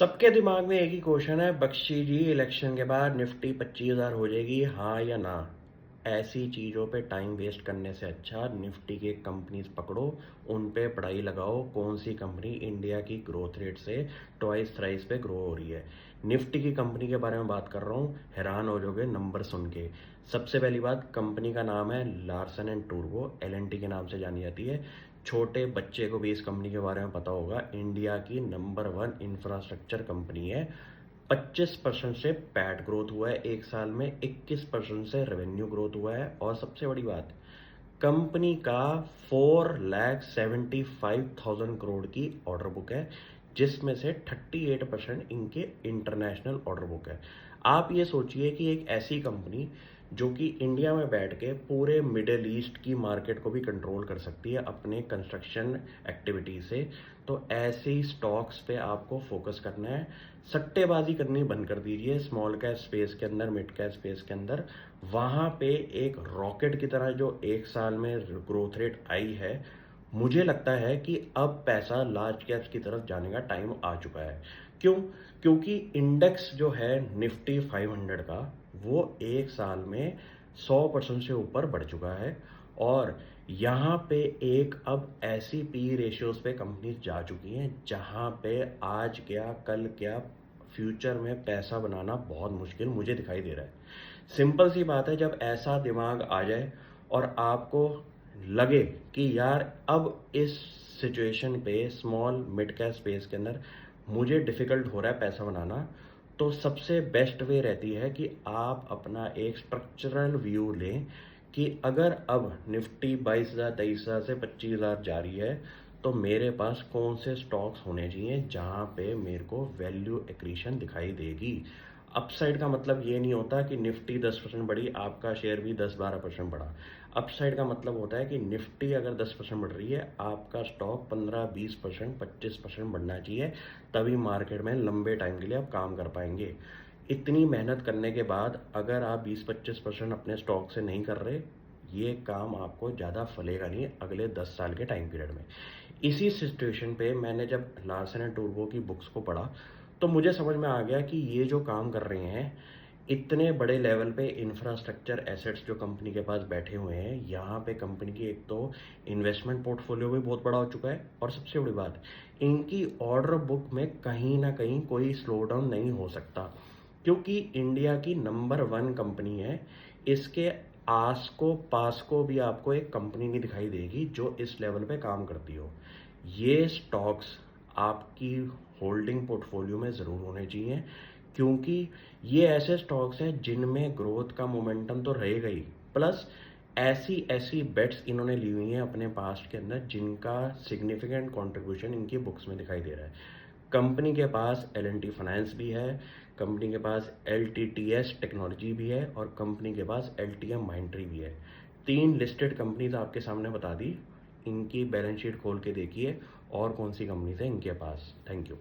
सबके दिमाग में एक ही क्वेश्चन है, बख्शी जी, इलेक्शन के बाद निफ्टी 25,000 हो जाएगी, हाँ या ना? ऐसी चीज़ों पे टाइम वेस्ट करने से अच्छा निफ्टी की कंपनीज पकड़ो, उन पे पढ़ाई लगाओ, कौन सी कंपनी इंडिया की ग्रोथ रेट से ट्वाइस थ्राइस पे ग्रो हो रही है। निफ्टी की कंपनी के बारे में बात कर रहा हूँ, हैरान हो जाओगे नंबर सुन के। सबसे पहली बात, कंपनी का नाम है लार्सन एंड टूब्रो, एलएनटी के नाम से जानी जाती है। छोटे बच्चे को भी इस कंपनी के बारे में पता होगा, इंडिया की नंबर 1 इंफ्रास्ट्रक्चर कंपनी है। 25% से पैट ग्रोथ हुआ है एक साल में, 21% से रेवेन्यू ग्रोथ हुआ है, और सबसे बड़ी बात, कंपनी का 4,75,000 करोड़ की ऑर्डर बुक है, जिसमें से 38% इनके इंटरनेशनल ऑर्डर बुक है। आप ये सोचिए कि एक ऐसी कंपनी जो कि इंडिया में बैठ के पूरे मिडिल ईस्ट की मार्केट को भी कंट्रोल कर सकती है अपने कंस्ट्रक्शन एक्टिविटी से, तो ऐसे स्टॉक्स पे आपको फोकस करना है। सट्टेबाजी करनी बंद कर दीजिए स्मॉल कैप स्पेस के अंदर, मिड कैप स्पेस के अंदर। वहाँ पे एक रॉकेट की तरह जो एक साल में ग्रोथ रेट आई है, मुझे लगता है कि अब पैसा लार्ज कैप्स की तरफ जाने का टाइम आ चुका है। क्यों? क्योंकि इंडेक्स जो है निफ्टी 500 का, वो एक साल में 100% से ऊपर बढ़ चुका है, और यहाँ पे एक अब ऐसी पी रेशियोज पे कंपनी जा चुकी हैं जहाँ पे आज क्या कल क्या फ्यूचर में पैसा बनाना बहुत मुश्किल मुझे दिखाई दे रहा है। सिंपल सी बात है, जब ऐसा दिमाग आ जाए और आपको लगे कि यार अब इस सिचुएशन पे स्मॉल मिड कैप स्पेस के अंदर मुझे डिफ़िकल्ट हो रहा है पैसा बनाना, तो सबसे बेस्ट वे रहती है कि आप अपना एक स्ट्रक्चरल व्यू लें कि अगर अब निफ्टी 22,000 23,000 से 25,000 जा रही है, तो मेरे पास कौन से स्टॉक्स होने चाहिए जहां पे मेरे को वैल्यू एक्रीशन दिखाई देगी। अपसाइड का मतलब ये नहीं होता कि निफ्टी 10% बढ़ी, आपका शेयर भी 10-12% बढ़ा। अपसाइड का मतलब होता है कि निफ्टी अगर 10% बढ़ रही है, आपका स्टॉक 15-20% 25% बढ़ना चाहिए, तभी मार्केट में लंबे टाइम के लिए आप काम कर पाएंगे। इतनी मेहनत करने के बाद अगर आप 20-25% अपने स्टॉक से नहीं कर रहे, ये काम आपको ज़्यादा फलेगा नहीं अगले 10 साल के टाइम पीरियड में। इसी सिचुएशन पे मैंने जब लार्सन एंड टूब्रो की बुक्स को पढ़ा, तो मुझे समझ में आ गया कि ये जो काम कर रहे हैं, इतने बड़े लेवल पे इंफ्रास्ट्रक्चर एसेट्स जो कंपनी के पास बैठे हुए हैं, यहाँ पे कंपनी की एक तो इन्वेस्टमेंट पोर्टफोलियो भी बहुत बड़ा हो चुका है, और सबसे बड़ी बात, इनकी ऑर्डर बुक में कहीं ना कहीं कोई स्लो डाउन नहीं हो सकता, क्योंकि इंडिया की नंबर 1 कंपनी है। इसके आस को पास को भी आपको एक कंपनी नहीं दिखाई देगी जो इस लेवल पे काम करती हो। ये स्टॉक्स आपकी होल्डिंग पोर्टफोलियो में ज़रूर होने चाहिए, क्योंकि ये ऐसे स्टॉक्स हैं जिनमें ग्रोथ का मोमेंटम तो रहेगा ही, प्लस ऐसी ऐसी बेट्स इन्होंने ली हुई हैं अपने पास्ट के अंदर जिनका सिग्निफिकेंट कंट्रीब्यूशन इनकी बुक्स में दिखाई दे रहा है। कंपनी के पास एल&टी फाइनेंस भी है, कंपनी के पास LTTS टेक्नोलॉजी भी है, और कंपनी के पास LTM माइंट्री भी है। 3 लिस्टेड कंपनीज आपके सामने बता दी, इनकी बैलेंस शीट खोल के देखिए और कौन सी कंपनीज है इनके पास। Thank you.